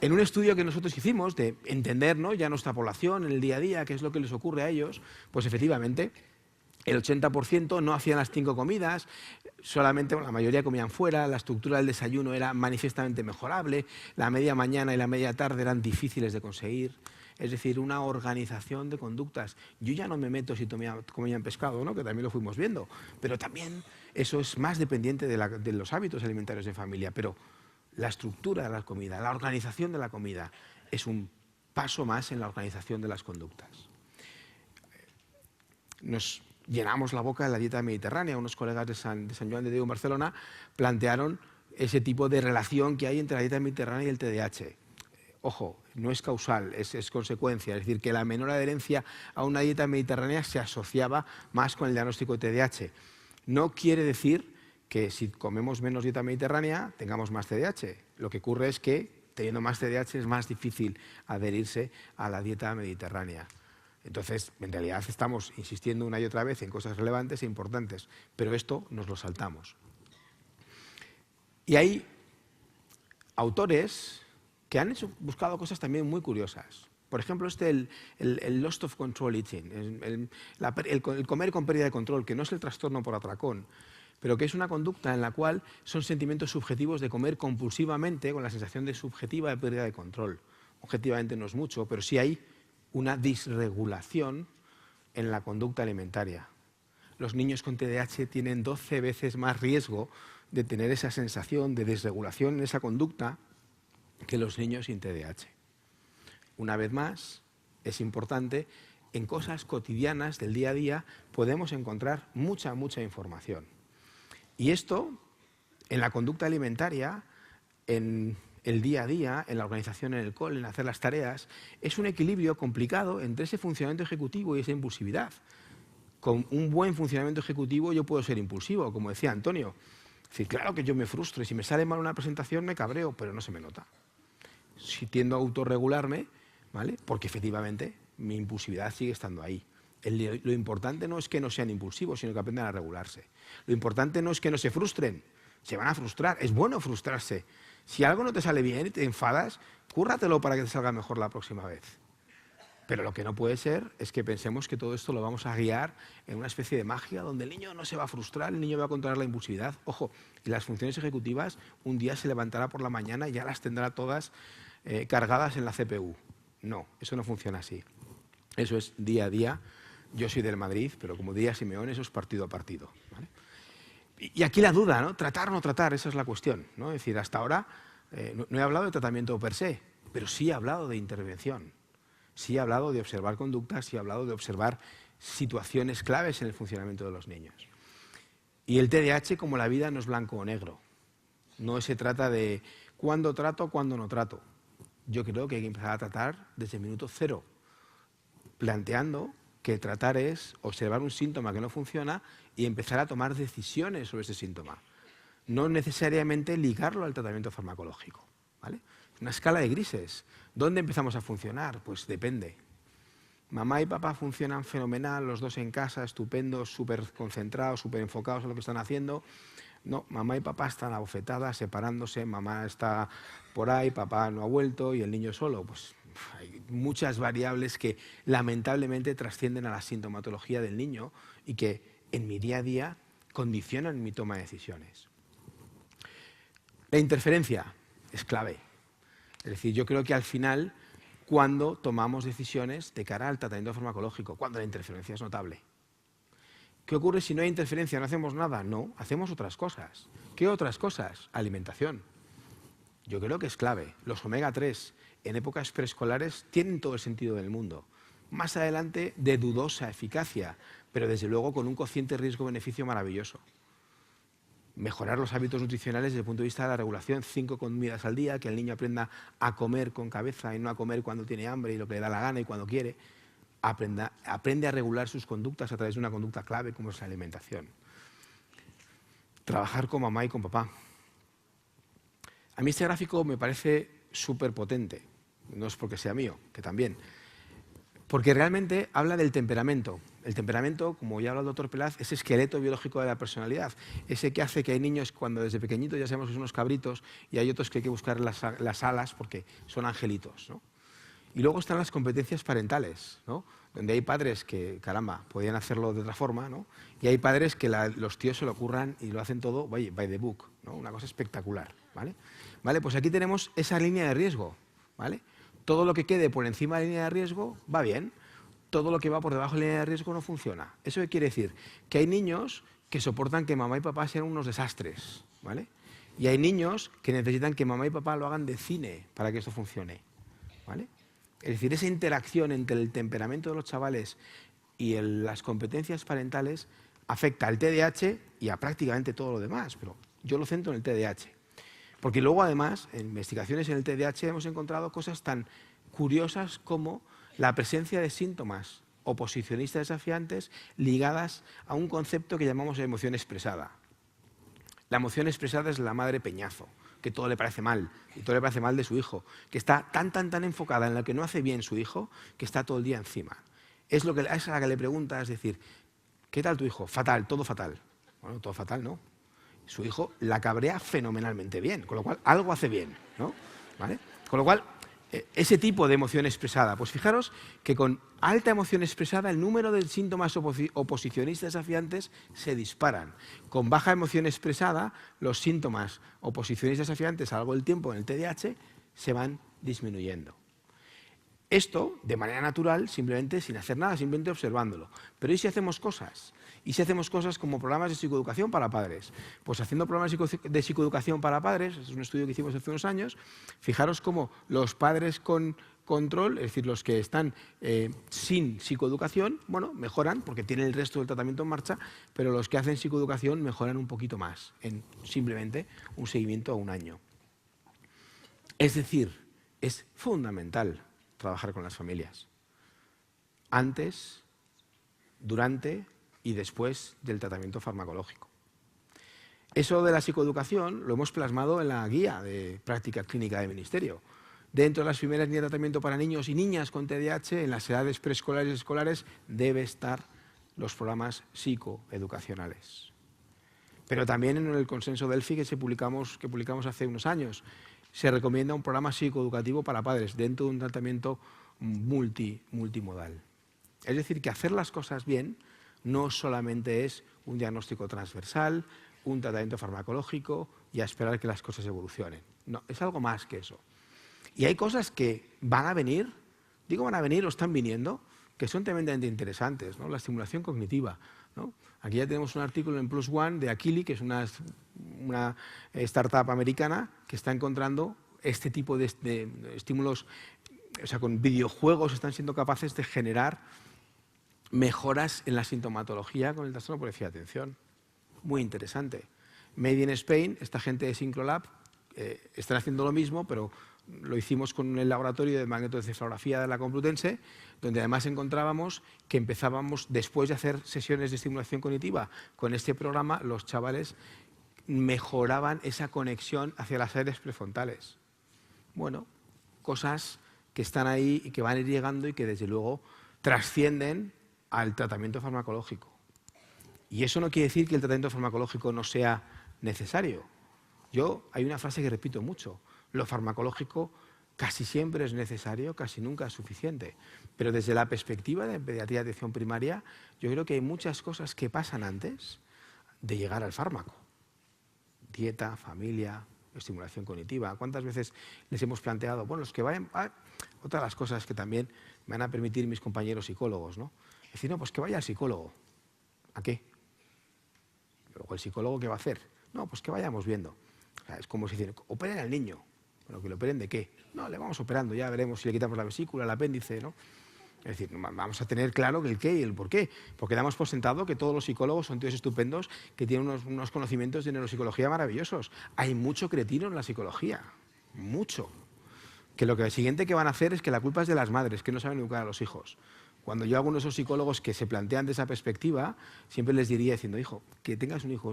En un estudio que nosotros hicimos de entender, ¿no?, ya nuestra población en el día a día, qué es lo que les ocurre a ellos, pues efectivamente el 80% no hacían las 5 comidas, solamente, bueno, la mayoría comían fuera, la estructura del desayuno era manifiestamente mejorable, la media mañana y la media tarde eran difíciles de conseguir. Es decir, una organización de conductas. Yo ya no me meto si comían pescado, ¿no?, que también lo fuimos viendo, pero también eso es más dependiente de los hábitos alimentarios de familia. Pero la estructura de la comida, la organización de la comida, es un paso más en la organización de las conductas. Nos llenamos la boca de la dieta mediterránea. Unos colegas de San Joan de Déu en Barcelona plantearon ese tipo de relación que hay entre la dieta mediterránea y el TDAH. Ojo, no es causal, es consecuencia. Es decir, que la menor adherencia a una dieta mediterránea se asociaba más con el diagnóstico de TDAH. No quiere decir que si comemos menos dieta mediterránea tengamos más TDAH. Lo que ocurre es que teniendo más TDAH es más difícil adherirse a la dieta mediterránea. Entonces, en realidad estamos insistiendo una y otra vez en cosas relevantes e importantes, pero esto nos lo saltamos. Y hay autores que han buscado cosas también muy curiosas. Por ejemplo, el loss of control eating, el comer con pérdida de control, que no es el trastorno por atracón, pero que es una conducta en la cual son sentimientos subjetivos de comer compulsivamente con la sensación de subjetiva de pérdida de control. Objetivamente no es mucho, pero sí hay una disregulación en la conducta alimentaria. Los niños con TDAH tienen 12 veces más riesgo de tener esa sensación de desregulación en esa conducta que los niños sin TDAH. Una vez más, es importante, en cosas cotidianas del día a día podemos encontrar mucha información. Y esto, en la conducta alimentaria, en el día a día, en la organización en el cole, en hacer las tareas, es un equilibrio complicado entre ese funcionamiento ejecutivo y esa impulsividad. Con un buen funcionamiento ejecutivo yo puedo ser impulsivo, como decía Antonio. Es decir, claro que yo me frustro y si me sale mal una presentación me cabreo, pero no se me nota. Si tiendo a autorregularme, ¿vale?, porque efectivamente mi impulsividad sigue estando ahí. Lo importante no es que no sean impulsivos, sino que aprendan a regularse. Lo importante no es que no se frustren, se van a frustrar, es bueno frustrarse. Si algo no te sale bien y te enfadas, cúrratelo para que te salga mejor la próxima vez. Pero lo que no puede ser es que pensemos que todo esto lo vamos a guiar en una especie de magia donde el niño no se va a frustrar, el niño va a controlar la impulsividad. Ojo, y las funciones ejecutivas un día se levantará por la mañana y ya las tendrá todas cargadas en la CPU. No, eso no funciona así. Eso es día a día. Yo soy del Madrid, pero como diría Simeone, eso es partido a partido, ¿vale? Y aquí la duda, ¿no? Tratar o no tratar, esa es la cuestión, ¿no? Es decir, hasta ahora no he hablado de tratamiento per se, pero sí he hablado de intervención. Sí he hablado de observar conductas, sí he hablado de observar situaciones claves en el funcionamiento de los niños. Y el TDAH, como la vida, no es blanco o negro. No se trata de cuándo trato, cuándo no trato. Yo creo que hay que empezar a tratar desde el minuto cero, planteando que tratar es observar un síntoma que no funciona y empezar a tomar decisiones sobre ese síntoma. No necesariamente ligarlo al tratamiento farmacológico, ¿vale? Una escala de grises. ¿Dónde empezamos a funcionar? Pues depende. Mamá y papá funcionan fenomenal, los dos en casa, estupendos, súper concentrados, súper enfocados en lo que están haciendo. No, mamá y papá están abofetadas, separándose, mamá está por ahí, papá no ha vuelto y el niño solo. Pues hay muchas variables que lamentablemente trascienden a la sintomatología del niño y que en mi día a día condicionan mi toma de decisiones. La interferencia es clave. Es decir, yo creo que al final, cuando tomamos decisiones de cara al tratamiento farmacológico, cuando la interferencia es notable. ¿Qué ocurre si no hay interferencia? ¿No hacemos nada? No, hacemos otras cosas. ¿Qué otras cosas? Alimentación. Yo creo que es clave. Los omega 3 en épocas preescolares tienen todo el sentido del mundo. Más adelante, de dudosa eficacia, pero desde luego con un cociente riesgo-beneficio maravilloso. Mejorar los hábitos nutricionales desde el punto de vista de la regulación, 5 comidas al día, que el niño aprenda a comer con cabeza y no a comer cuando tiene hambre y lo que le da la gana y cuando quiere. Aprende a regular sus conductas a través de una conducta clave como es la alimentación. Trabajar con mamá y con papá. A mí este gráfico me parece súper potente. No es porque sea mío, que también. Porque realmente habla del temperamento. El temperamento, como ya habla el doctor Pelaz, es esqueleto biológico de la personalidad. Ese que hace que hay niños cuando desde pequeñitos ya sabemos que son unos cabritos y hay otros que hay que buscar las alas porque son angelitos, ¿no? Y luego están las competencias parentales, ¿no? Donde hay padres que, caramba, podían hacerlo de otra forma, ¿no? Y hay padres que los tíos se lo curran y lo hacen todo by the book, ¿no? Una cosa espectacular, ¿vale? ¿Vale? Pues aquí tenemos esa línea de riesgo, ¿vale? Todo lo que quede por encima de la línea de riesgo va bien, todo lo que va por debajo de la línea de riesgo no funciona. ¿Eso qué quiere decir? Que hay niños que soportan que mamá y papá sean unos desastres, ¿vale? Y hay niños que necesitan que mamá y papá lo hagan de cine para que esto funcione, ¿vale? Es decir, esa interacción entre el temperamento de los chavales y las competencias parentales afecta al TDAH y a prácticamente todo lo demás, pero yo lo centro en el TDAH. Porque luego, además, en investigaciones en el TDAH hemos encontrado cosas tan curiosas como la presencia de síntomas oposicionistas desafiantes ligadas a un concepto que llamamos emoción expresada. La emoción expresada es la madre peñazo, que todo le parece mal, y todo le parece mal de su hijo, que está tan enfocada en lo que no hace bien su hijo, que está todo el día encima. Es a la que le pregunta, es decir, ¿qué tal tu hijo? Fatal, todo fatal. Bueno, todo fatal, ¿no? Su hijo la cabrea fenomenalmente bien, con lo cual algo hace bien, ¿no? ¿Vale? Con lo cual, ese tipo de emoción expresada, pues fijaros que con alta emoción expresada el número de síntomas oposicionistas desafiantes se disparan. Con baja emoción expresada, los síntomas oposicionistas desafiantes a lo largo del tiempo en el TDAH se van disminuyendo. Esto, de manera natural, simplemente sin hacer nada, simplemente observándolo. Pero ¿y si hacemos cosas? ¿Y si hacemos cosas como programas de psicoeducación para padres? Pues haciendo programas de psicoeducación para padres, es un estudio que hicimos hace unos años, fijaros cómo los padres con control, es decir, los que están sin psicoeducación, bueno, mejoran porque tienen el resto del tratamiento en marcha, pero los que hacen psicoeducación mejoran un poquito más en simplemente un seguimiento a un año. Es decir, es fundamental trabajar con las familias, antes, durante y después del tratamiento farmacológico. Eso de la psicoeducación lo hemos plasmado en la guía de práctica clínica del Ministerio. Dentro de las primeras líneas de tratamiento para niños y niñas con TDAH, en las edades preescolares y escolares, debe estar los programas psicoeducacionales. Pero también en el consenso Delphi que publicamos hace unos años, se recomienda un programa psicoeducativo para padres dentro de un tratamiento multimodal. Es decir, que hacer las cosas bien no solamente es un diagnóstico transversal, un tratamiento farmacológico y a esperar que las cosas evolucionen. No, es algo más que eso. Y hay cosas que van a venir, digo van a venir o están viniendo, que son tremendamente interesantes, ¿no? La estimulación cognitiva, ¿no? Aquí ya tenemos un artículo en Plus One de Aquili, que es una startup americana que está encontrando este tipo de estímulos, o sea, con videojuegos están siendo capaces de generar mejoras en la sintomatología con el trastorno por déficit de atención. Muy interesante. Made in Spain, esta gente de Syncrolab, están haciendo lo mismo, pero lo hicimos con el laboratorio de magnetoencefalografía de la Complutense, donde además encontrábamos que empezábamos, después de hacer sesiones de estimulación cognitiva con este programa, los chavales mejoraban esa conexión hacia las áreas prefrontales. Bueno, cosas que están ahí y que van a ir llegando y que desde luego trascienden al tratamiento farmacológico. Y eso no quiere decir que el tratamiento farmacológico no sea necesario. Hay una frase que repito mucho: lo farmacológico casi siempre es necesario, casi nunca es suficiente. Pero desde la perspectiva de pediatría de atención primaria, yo creo que hay muchas cosas que pasan antes de llegar al fármaco. Dieta, familia, estimulación cognitiva. ¿Cuántas veces les hemos planteado, bueno, los que vayan, otra de las cosas que también me van a permitir mis compañeros psicólogos, ¿no? Es decir, no, pues que vaya al psicólogo. ¿A qué? Luego el psicólogo, ¿qué va a hacer? No, pues que vayamos viendo. O sea, es como si dicen, operen al niño. Bueno, ¿que lo operen de qué? No, le vamos operando, ya veremos si le quitamos la vesícula, el apéndice, ¿no? Es decir, vamos a tener claro el qué y el por qué. Porque damos por sentado que todos los psicólogos son tíos estupendos que tienen unos conocimientos de neuropsicología maravillosos. Hay mucho cretino en la psicología, mucho. Que lo siguiente que van a hacer es que la culpa es de las madres, que no saben educar a los hijos. Cuando yo hago uno de esos psicólogos que se plantean de esa perspectiva, siempre les diría diciendo, hijo, que tengas un hijo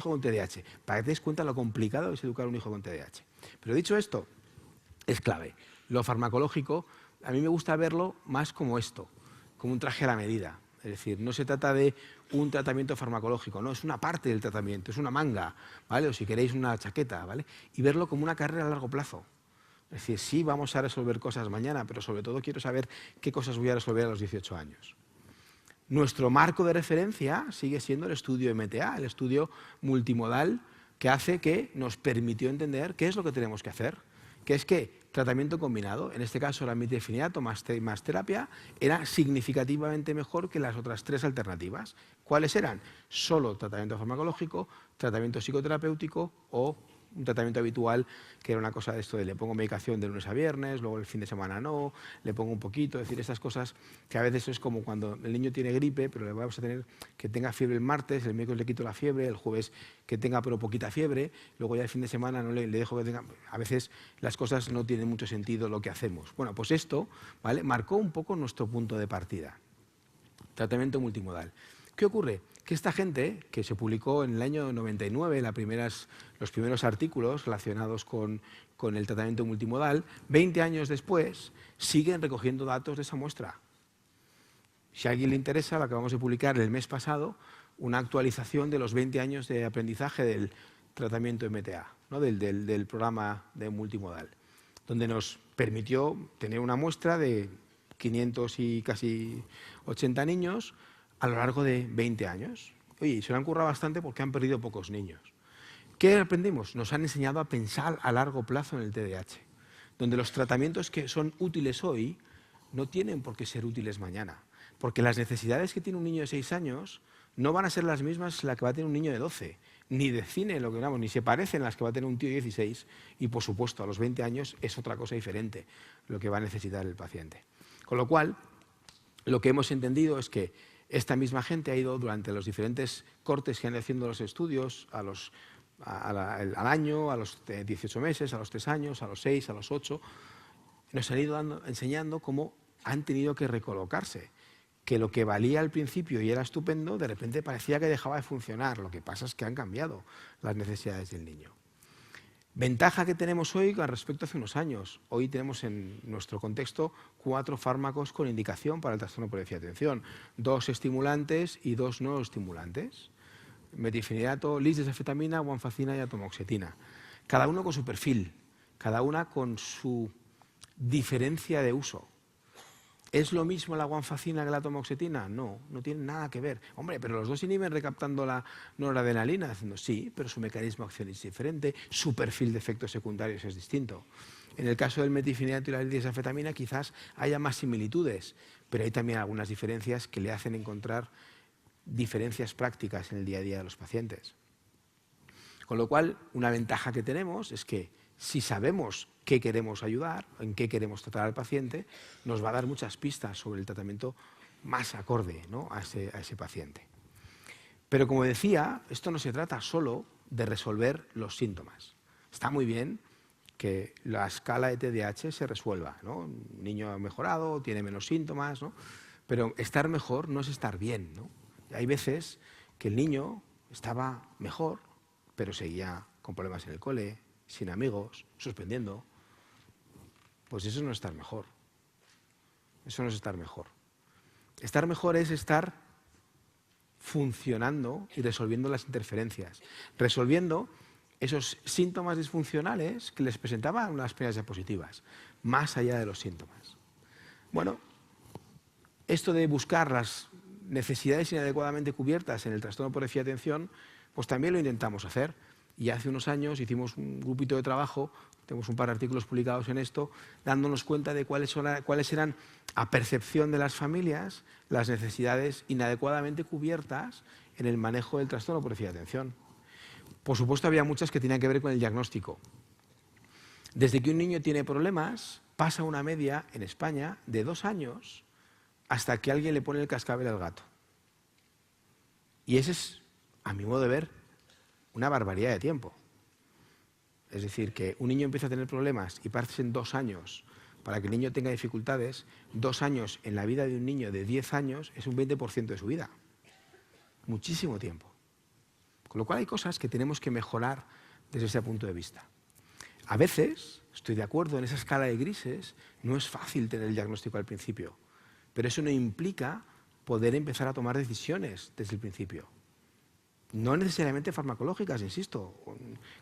con TDAH, para que te des cuenta lo complicado que es educar a un hijo con TDAH. Pero dicho esto, es clave. Lo farmacológico, a mí me gusta verlo más como esto, como un traje a la medida. Es Es decir, no se trata de un tratamiento farmacológico, no, es una parte del tratamiento, es una manga, ¿vale? O si queréis una chaqueta, ¿vale? Y verlo como una carrera a largo plazo. Es decir, sí vamos a resolver cosas mañana, pero sobre todo quiero saber qué cosas voy a resolver a los 18 años. Nuestro marco de referencia sigue siendo el estudio MTA, el estudio multimodal que nos permitió entender qué es lo que tenemos que hacer, que es que tratamiento combinado, en este caso la mitriptiliato más terapia, era significativamente mejor que las otras 3 alternativas. ¿Cuáles eran? Solo tratamiento farmacológico, tratamiento psicoterapéutico o un tratamiento habitual, que era una cosa de esto de le pongo medicación de lunes a viernes, luego el fin de semana no, le pongo un poquito, es decir, estas cosas que a veces es como cuando el niño tiene gripe, pero le vamos a tener que tenga fiebre el martes, el miércoles le quito la fiebre, el jueves que tenga pero poquita fiebre, luego ya el fin de semana no le dejo que tenga... A veces las cosas no tienen mucho sentido lo que hacemos. Bueno, pues esto, ¿vale?, marcó un poco nuestro punto de partida. Tratamiento multimodal. ¿Qué ocurre? Que esta gente, que se publicó en el año 99, los primeros artículos relacionados con el tratamiento multimodal, 20 años después siguen recogiendo datos de esa muestra. Si a alguien le interesa, lo acabamos de publicar el mes pasado, una actualización de los 20 años de aprendizaje del tratamiento MTA, ¿no?, del programa de multimodal, donde nos permitió tener una muestra de 500 y casi 80 niños a lo largo de 20 años. Oye, se lo han currado bastante porque han perdido pocos niños. ¿Qué aprendimos? Nos han enseñado a pensar a largo plazo en el TDAH, donde los tratamientos que son útiles hoy no tienen por qué ser útiles mañana, porque las necesidades que tiene un niño de 6 años no van a ser las mismas las que va a tener un niño de 12, ni de cine, lo que digamos, ni se parecen las que va a tener un tío de 16, y por supuesto a los 20 años es otra cosa diferente lo que va a necesitar el paciente. Con lo cual, lo que hemos entendido es que esta misma gente ha ido durante los diferentes cortes que han ido haciendo los estudios al año, a los 18 meses, a los 3 años, a los 6, a los 8, nos han ido enseñando cómo han tenido que recolocarse, que lo que valía al principio y era estupendo, de repente parecía que dejaba de funcionar. Lo que pasa es que han cambiado las necesidades del niño. Ventaja que tenemos hoy con respecto a hace unos años. Hoy tenemos en nuestro contexto 4 fármacos con indicación para el trastorno por déficit de atención, 2 estimulantes y 2 no estimulantes. Metilfenidato, lisdexanfetamina, guanfacina y atomoxetina. Cada uno con su perfil, cada una con su diferencia de uso. ¿Es lo mismo la guanfacina que la atomoxetina? No, no tienen nada que ver. Hombre, pero los 2 inhiben recaptando la noradrenalina, diciendo sí, pero su mecanismo de acción es diferente, su perfil de efectos secundarios es distinto. En el caso del metilfenidato y la lisdexanfetamina quizás haya más similitudes, pero hay también algunas diferencias que le hacen encontrar diferencias prácticas en el día a día de los pacientes. Con lo cual, una ventaja que tenemos es que si sabemos qué queremos ayudar, en qué queremos tratar al paciente, nos va a dar muchas pistas sobre el tratamiento más acorde, ¿no?, a ese paciente. Pero como decía, esto no se trata solo de resolver los síntomas. Está muy bien que la escala de TDAH se resuelva, ¿no? Un niño ha mejorado, tiene menos síntomas, ¿no?, pero estar mejor no es estar bien, ¿no? Hay veces que el niño estaba mejor, pero seguía con problemas en el cole, sin amigos, suspendiendo. Pues eso no es estar mejor. Eso no es estar mejor. Estar mejor es estar funcionando y resolviendo las interferencias, resolviendo esos síntomas disfuncionales que les presentaban unas primeras diapositivas, más allá de los síntomas. Bueno, esto de buscar las necesidades inadecuadamente cubiertas en el trastorno por déficit de atención, pues también lo intentamos hacer. Y hace unos años hicimos un grupito de trabajo, tenemos un par de artículos publicados en esto, dándonos cuenta de cuáles eran, a percepción de las familias, las necesidades inadecuadamente cubiertas en el manejo del trastorno por déficit de atención. Por supuesto, había muchas que tenían que ver con el diagnóstico. Desde que un niño tiene problemas, pasa una media en España de 2 años hasta que alguien le pone el cascabel al gato. Y ese es, a mi modo de ver, una barbaridad de tiempo. Es decir, que un niño empieza a tener problemas y pasen 2 años para que el niño tenga dificultades. 2 años en la vida de un niño de 10 años es un 20% de su vida. Muchísimo tiempo. Con lo cual hay cosas que tenemos que mejorar desde ese punto de vista. A veces, estoy de acuerdo, en esa escala de grises no es fácil tener el diagnóstico al principio, pero eso no implica poder empezar a tomar decisiones desde el principio. No necesariamente farmacológicas, insisto.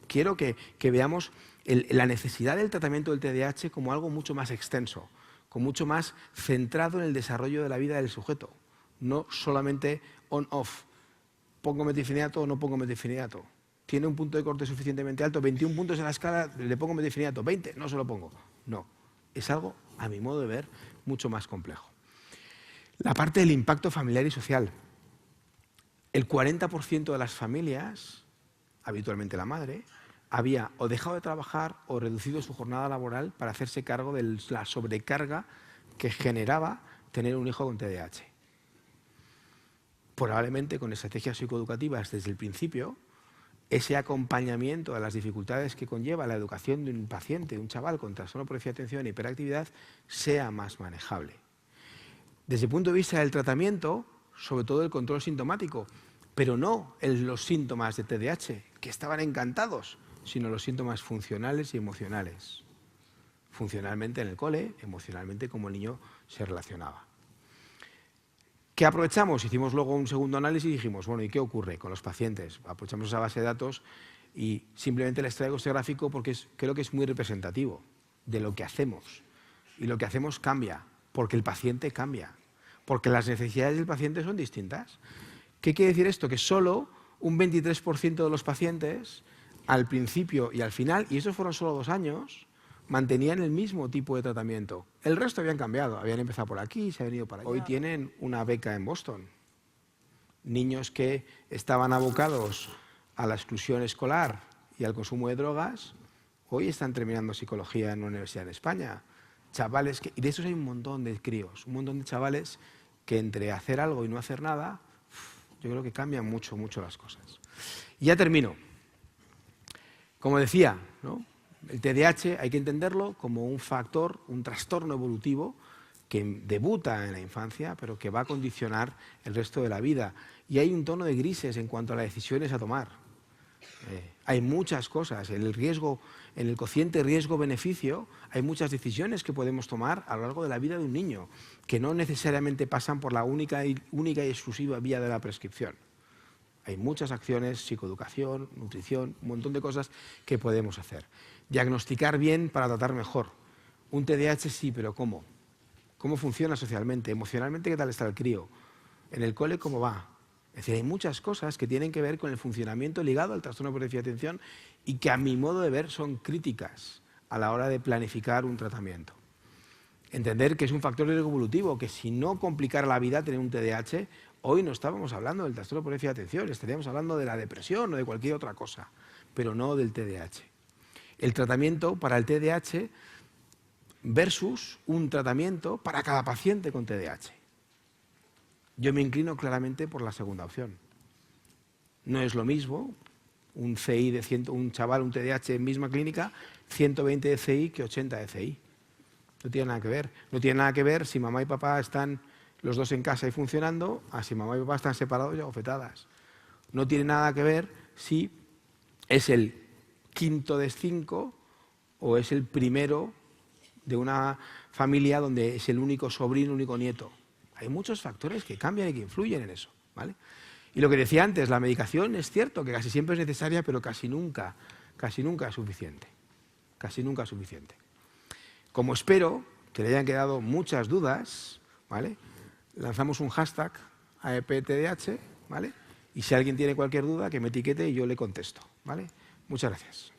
Quiero que veamos la necesidad del tratamiento del TDAH como algo mucho más extenso, como mucho más centrado en el desarrollo de la vida del sujeto, no solamente on-off. ¿Pongo metilfenidato o no pongo metilfenidato? ¿Tiene un punto de corte suficientemente alto? 21 puntos en la escala, ¿le pongo metilfenidato? 20, no se lo pongo. No, es algo, a mi modo de ver, mucho más complejo. La parte del impacto familiar y social. El 40% de las familias, habitualmente la madre, había o dejado de trabajar o reducido su jornada laboral para hacerse cargo de la sobrecarga que generaba tener un hijo con TDAH. Probablemente con estrategias psicoeducativas desde el principio, ese acompañamiento a las dificultades que conlleva la educación de un paciente, de un chaval con trastorno por déficit de atención e hiperactividad, sea más manejable. Desde el punto de vista del tratamiento, sobre todo el control sintomático, pero no los síntomas de TDAH, que estaban encantados, sino los síntomas funcionales y emocionales. Funcionalmente en el cole, emocionalmente como el niño se relacionaba. ¿Qué aprovechamos? Hicimos luego un segundo análisis y dijimos, bueno, ¿y qué ocurre con los pacientes? Aprovechamos esa base de datos y simplemente les traigo este gráfico porque creo que es muy representativo de lo que hacemos. Y lo que hacemos cambia, porque el paciente cambia, porque las necesidades del paciente son distintas. ¿Qué quiere decir esto? Que solo un 23% de los pacientes, al principio y al final, y estos fueron solo 2 años, mantenían el mismo tipo de tratamiento. El resto habían cambiado, habían empezado por aquí, se habían ido para allá. Hoy tienen una beca en Boston. Niños que estaban abocados a la exclusión escolar y al consumo de drogas, hoy están terminando psicología en una universidad en España. Chavales y de esos hay un montón de críos, un montón de chavales que entre hacer algo y no hacer nada, yo creo que cambian mucho, mucho las cosas. Y ya termino. Como decía, ¿no? El TDAH hay que entenderlo como un factor, un trastorno evolutivo que debuta en la infancia, pero que va a condicionar el resto de la vida. Y hay un tono de grises en cuanto a las decisiones a tomar. Hay muchas cosas. En el cociente riesgo-beneficio, hay muchas decisiones que podemos tomar a lo largo de la vida de un niño, que no necesariamente pasan por la única y exclusiva vía de la prescripción. Hay muchas acciones, psicoeducación, nutrición, un montón de cosas que podemos hacer. Diagnosticar bien para tratar mejor. Un TDAH sí, pero ¿cómo? ¿Cómo funciona socialmente? Emocionalmente, ¿qué tal está el crío? En el cole, ¿cómo va? Es decir, hay muchas cosas que tienen que ver con el funcionamiento ligado al trastorno por déficit de atención y que a mi modo de ver son críticas a la hora de planificar un tratamiento. Entender que es un factor de riesgo evolutivo, que si no complicara la vida tener un TDAH, hoy no estábamos hablando del trastorno por déficit de atención, estaríamos hablando de la depresión o de cualquier otra cosa, pero no del TDAH. El tratamiento para el TDAH versus un tratamiento para cada paciente con TDAH. Yo me inclino claramente por la segunda opción. No es lo mismo un CI de un chaval, un TDAH en misma clínica, 120 de CI que 80 de CI. No tiene nada que ver. No tiene nada que ver si mamá y papá están los dos en casa y funcionando, a si mamá y papá están separados y agofetadas. No tiene nada que ver si es el quinto de 5 o es el primero de una familia donde es el único sobrino, único nieto. Hay muchos factores que cambian y que influyen en eso, ¿vale? Y lo que decía antes, la medicación es cierto que casi siempre es necesaria, pero casi nunca es suficiente. Casi nunca es suficiente. Como espero que le hayan quedado muchas dudas, ¿vale? Lanzamos un hashtag AEPTDH, ¿vale? Y si alguien tiene cualquier duda, que me etiquete y yo le contesto, ¿vale? Muchas gracias.